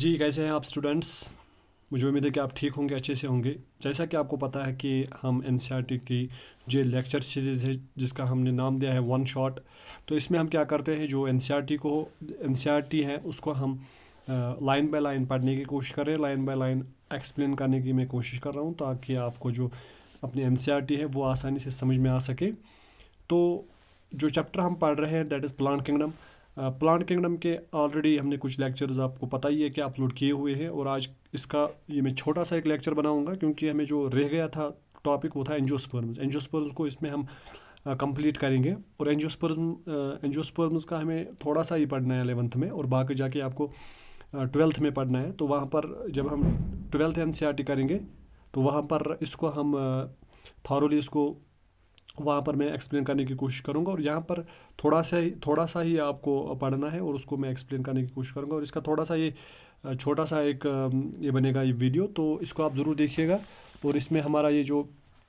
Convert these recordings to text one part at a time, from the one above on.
जी, कैसे हैं आप स्टूडेंट्स? मुझे उम्मीद है कि आप ठीक होंगे, अच्छे से होंगे। जैसा कि आपको पता है कि हम एनसीईआरटी की जो लेक्चर सीरीज़ है जिसका हमने नाम दिया है वन शॉट, तो इसमें हम क्या करते हैं, जो एनसीईआरटी है उसको हम लाइन बाय लाइन पढ़ने की कोशिश कर रहे हैं, लाइन बाय लाइन एक्सप्लेन करने की मैं कोशिश कर रहा हूँ ताकि आपको जो अपनी एनसीईआरटी है वो आसानी से समझ में आ सके। तो जो चैप्टर हम पढ़ रहे हैं that is plant kingdom. Plant kingdom के ऑलरेडी हमने कुछ लेक्चर्स आपको पता ही है कि अपलोड किए हुए हैं, और आज इसका ये मैं छोटा सा एक लेक्चर बनाऊंगा क्योंकि हमें जो रह गया था टॉपिक वो था एंजियोस्पर्म्स। एंजियोस्पर्म्स को इसमें हम कंप्लीट करेंगे, और एंजियोस्पर्म्स का हमें थोड़ा सा ही पढ़ना है 11th में, और बाकी जाके आपको 12th में पढ़ना है। तो वहाँ पर जब हम 12th एनसीईआरटी करेंगे तो वहाँ पर इसको हम थॉरोली इसको वहाँ पर मैं एक्सप्लेन करने की कोशिश करूँगा, और यहाँ पर थोड़ा सा ही आपको पढ़ना है और उसको मैं एक्सप्लेन करने की कोशिश करूँगा। और इसका थोड़ा सा ये छोटा सा एक ये बनेगा ये वीडियो, तो इसको आप ज़रूर देखिएगा। और इसमें हमारा ये जो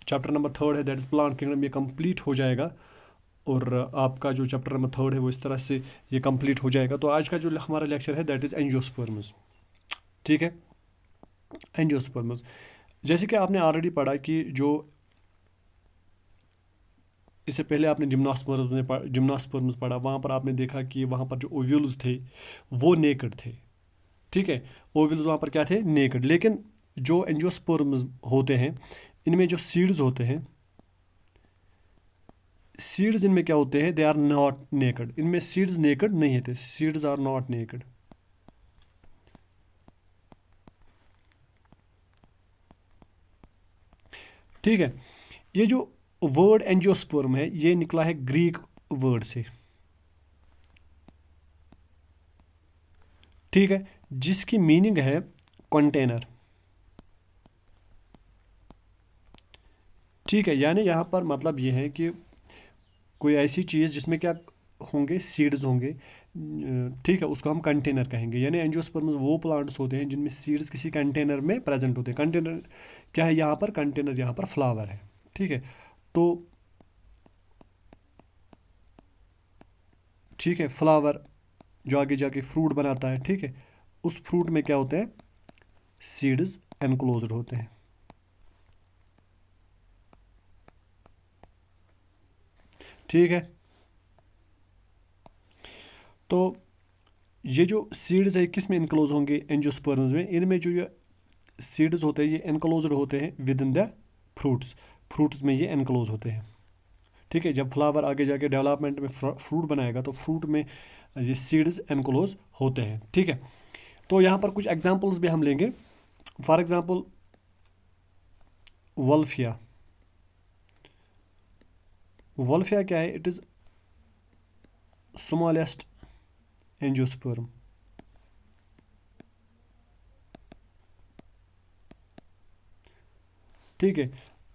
चैप्टर नंबर 3 है दैट इज़ प्लांट किंगडम, ये कंप्लीट हो जाएगा, और आपका जो चैप्टर नंबर 3 है वो इस तरह से ये कंप्लीट हो जाएगा। तो आज का जो हमारा लेक्चर है दैट इज़ एंजियोस्पर्म्स। ठीक है, एंजियोस्पर्म्स। जैसे कि आपने ऑलरेडी पढ़ा कि जो इससे पहले आपने जिम्नास्पर्म्स पढ़ा, वहाँ पर आपने देखा कि वहाँ पर जो ओव्यूल्स थे वो नेकेड थे। ठीक है, ओव्यूल्स वहाँ पर क्या थे, नेकेड। लेकिन जो एंजियोस्पर्म्स होते हैं इनमें जो सीड्स होते हैं, सीड्स इनमें क्या होते हैं, दे आर नॉट नेकेड। इनमें सीड्स नेकेड नहीं होते, सीड्स आर नॉट नेकेड। ठीक है, ये जो वर्ड एंजियोस्पर्म है ये निकला है ग्रीक वर्ड से। ठीक है, जिसकी मीनिंग है कंटेनर। ठीक है, यानी यहाँ पर मतलब ये है कि कोई ऐसी चीज़ जिसमें क्या होंगे, सीड्स होंगे। ठीक है, उसको हम कंटेनर कहेंगे। यानी एंजियोस्पर्म्स वो प्लांट्स होते हैं जिनमें सीड्स किसी कंटेनर में प्रेजेंट होते हैं। कंटेनर क्या है यहाँ पर, कंटेनर यहाँ पर फ्लावर है। ठीक है, तो ठीक है, फ्लावर जो आगे जाके फ्रूट बनाता है, ठीक है, उस फ्रूट में क्या होते हैं, सीड्स एनक्लोज्ड होते हैं। ठीक है, तो ये जो सीड्स है किस में इनक्लोज होंगे, एंजियोस्पर्म्स में। इनमें जो ये सीड्स होते हैं ये एनक्लोज्ड होते हैं with in the fruits. Fruits में ये एनक्लोज होते हैं। ठीक है, जब फ्लावर आगे जाके डेवलपमेंट में फ्रूट बनाएगा तो फ्रूट में ये सीड्स एनक्लोज होते हैं। ठीक है, तो यहाँ पर कुछ एग्जांपल्स भी हम लेंगे। For example वल्फिया। वल्फिया क्या है, इट इज़ स्मॉलेस्ट एंजियोस्पर्म। ठीक है,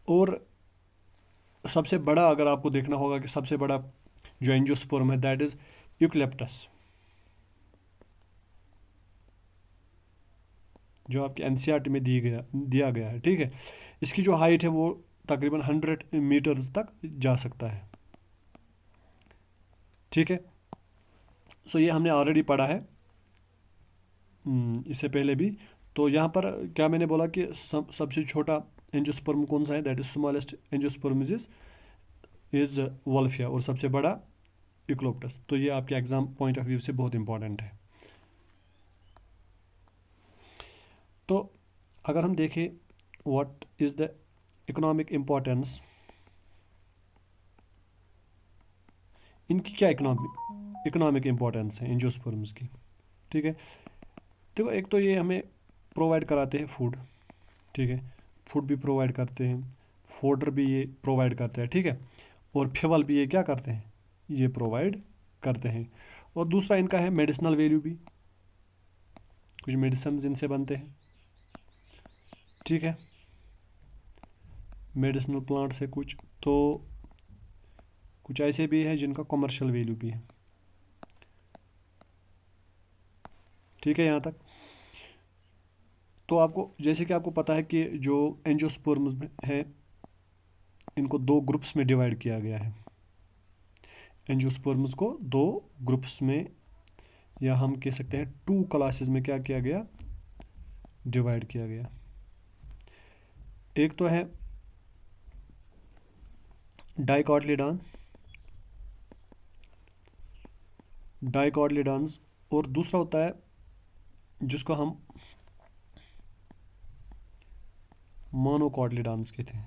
और सबसे बड़ा अगर आपको देखना होगा कि सबसे बड़ा जो एंजियोस्पर्म है दैट इज यूकलिप्टस, जो आपके एनसीईआरटी में दिया गया है। ठीक है, इसकी जो हाइट है वो तकरीबन 100 मीटर्स तक जा सकता है। ठीक है, सो ये हमने ऑलरेडी पढ़ा है इससे पहले भी। तो यहाँ पर क्या मैंने बोला कि सबसे छोटा एंजियोस्पर्म कौन सा है, that is smallest angiosperm is Wolffia, और सबसे बड़ा यूक्लोप्टस। तो ये आपके एग्जाम पॉइंट ऑफ व्यू से बहुत इंपॉर्टेंट है। तो अगर हम देखें what is the economic importance, इनकी क्या इकोनॉमिक इम्पोर्टेंस है एंजियोस्पर्म्स की। ठीक है, देखो एक तो ये हमें प्रोवाइड कराते हैं फूड। ठीक है, फूड भी प्रोवाइड करते हैं, फोडर भी ये प्रोवाइड करते हैं। ठीक है, और फ्यूल भी ये क्या करते हैं, ये प्रोवाइड करते हैं। और दूसरा इनका है मेडिसिनल वैल्यू भी, कुछ मेडिसिन इनसे बनते हैं। ठीक है, मेडिसिनल प्लांट्स है कुछ, तो कुछ ऐसे भी हैं जिनका कमर्शियल वैल्यू भी है। ठीक है, यहाँ तक। तो आपको जैसे कि आपको पता है कि जो एंजियोस्पर्म्स हैं इनको दो ग्रुप्स में डिवाइड किया गया है। एंजियोस्पर्म्स को दो ग्रुप्स में, या हम कह सकते हैं टू क्लासेस में क्या किया गया, डिवाइड किया गया। एक तो है डाइकोटिलीडॉन्स और दूसरा होता है जिसको हम मोनोकोटिलीडॉन्स कहते हैं।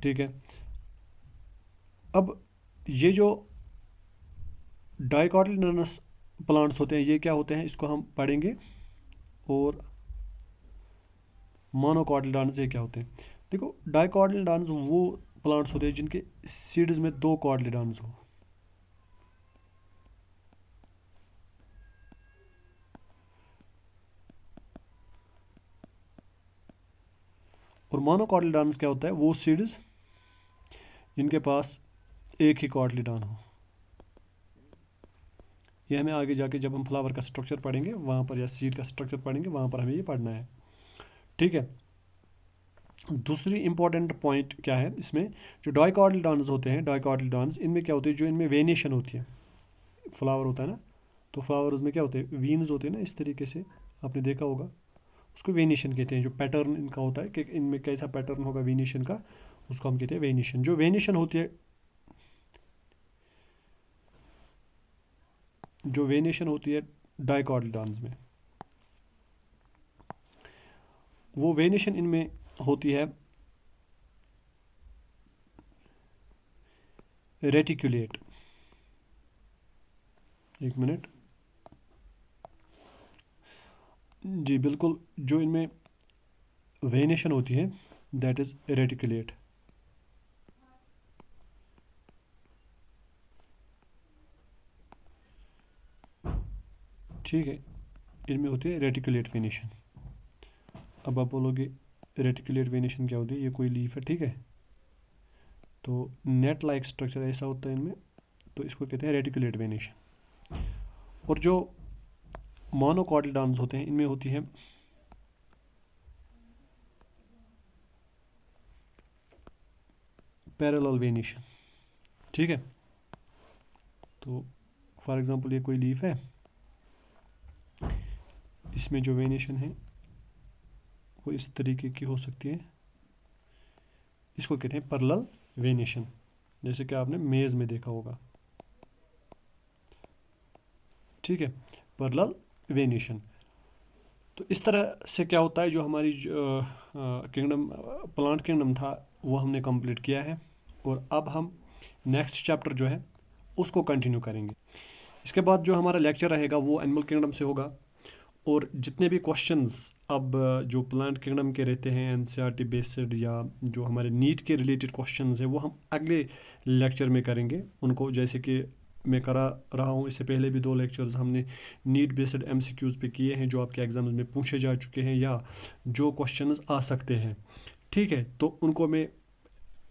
ठीक है, अब ये जो डाइकोटिलीडॉनस प्लांट्स होते हैं ये क्या होते हैं, इसको हम पढ़ेंगे। और मोनोकोटिलीडॉन्स ये क्या होते हैं। देखो, डाइकोटिलीडॉन्स वो प्लांट्स होते हैं जिनके सीड्स में 2 कोटिलीडॉन्स हो। और मोनोकोटिलीडॉन्स क्या होता है, वो सीड्स जिनके पास एक ही कोटिलीडॉन हो। ये हमें आगे जाके जब हम फ्लावर का स्ट्रक्चर पढ़ेंगे वहाँ पर, या सीड का स्ट्रक्चर पढ़ेंगे वहाँ पर हमें ये पढ़ना है। ठीक है, दूसरी इंपॉर्टेंट पॉइंट क्या है इसमें, जो डाइकोटिलीडॉन्स होते हैं, डाइकोटिलीडॉन्स इनमें क्या होती है, जो इनमें वेनिएशन होती है, फ्लावर होता है ना, तो फ्लावर्स में क्या होते हैं, वीन्स होते हैं ना, इस तरीके से आपने देखा होगा, उसको वेनिएशन कहते हैं। जो पैटर्न इनका होता है कि इनमें कैसा पैटर्न होगा वेनिएशन का, उसको हम कहते हैं वेनिएशन। जो वेनिएशन होती है, जो वेनिएशन होती है डाइकोटिलीडॉन्स में, वो वेनिएशन इनमें होती है रेटिकुलेट। एक मिनट, जी बिल्कुल, जो इनमें वेनिएशन होती है दैट इज रेटिकुलेट। ठीक है, इनमें होती है रेटिकुलेट वेनिएशन। अब आप बोलोगे रेटिकुलेट वेनिएशन क्या होती है, ये कोई लीफ है, ठीक है, तो नेट लाइक स्ट्रक्चर ऐसा होता है इनमें, तो इसको कहते हैं रेटिकुलेट वेनिएशन। और जो मोनोकोटिलीडॉन्स होते हैं इनमें होती है पैरेलल वेनिएशन। ठीक है, तो फॉर एग्जांपल ये कोई लीफ है, इसमें जो वेनिएशन है वो इस तरीके की हो सकती है, इसको कहते हैं पैरेलल वेनिएशन, जैसे कि आपने मेज़ में देखा होगा। ठीक है, पैरेलल वेनिएशन। तो इस तरह से क्या होता है, जो हमारी किंगडम, प्लांट किंगडम था, वो हमने कंप्लीट किया है। और अब हम नेक्स्ट चैप्टर जो है उसको कंटिन्यू करेंगे। इसके बाद जो हमारा लेक्चर रहेगा वो एनिमल किंगडम से होगा। और जितने भी क्वेश्चंस अब जो प्लांट किंगडम के रहते हैं एनसीईआरटी बेस्ड, या जो हमारे नीट के रिलेटेड क्वेश्चंस हैं, वो हम अगले लेक्चर में करेंगे उनको। जैसे कि मैं करा रहा हूँ, इससे पहले भी 2 लेक्चर्स हमने नीट बेस्ड एमसीक्यूज़ पे किए हैं, जो आपके एग्जाम्स में पूछे जा चुके हैं या जो क्वेश्चंस आ सकते हैं। ठीक है, तो उनको मैं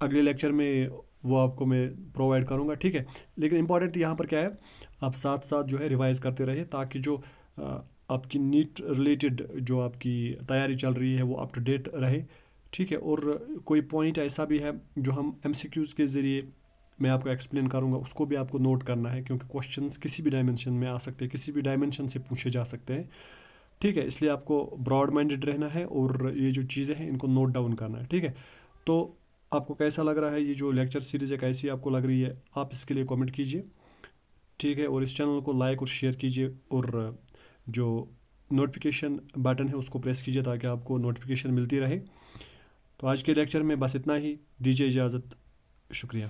अगले लेक्चर में वो आपको मैं प्रोवाइड करूँगा। ठीक है, लेकिन इंपॉर्टेंट यहाँ पर क्या है, आप साथ साथ जो है रिवाइज़ करते रहिए, ताकि जो आपकी नीट रिलेटेड जो आपकी तैयारी चल रही है वो अप टू डेट रहे। ठीक है, और कोई पॉइंट ऐसा भी है जो हम एमसीक्यूज़ के ज़रिए मैं आपको एक्सप्लेन करूँगा, उसको भी आपको नोट करना है, क्योंकि क्वेश्चंस किसी भी डायमेंशन में आ सकते हैं, किसी भी डायमेंशन से पूछे जा सकते हैं। ठीक है, इसलिए आपको ब्रॉड माइंडेड रहना है और ये जो चीज़ें हैं इनको नोट डाउन करना है। ठीक है, तो आपको कैसा लग रहा है ये जो लेक्चर सीरीज़ है, कैसी आपको लग रही है, आप इसके लिए कमेंट कीजिए। ठीक है, और इस चैनल को लाइक और शेयर कीजिए, और जो नोटिफिकेशन बटन है उसको प्रेस कीजिए ताकि आपको नोटिफिकेशन मिलती रहे। तो आज के लेक्चर में बस इतना ही, दीजिए इजाज़त, शुक्रिया।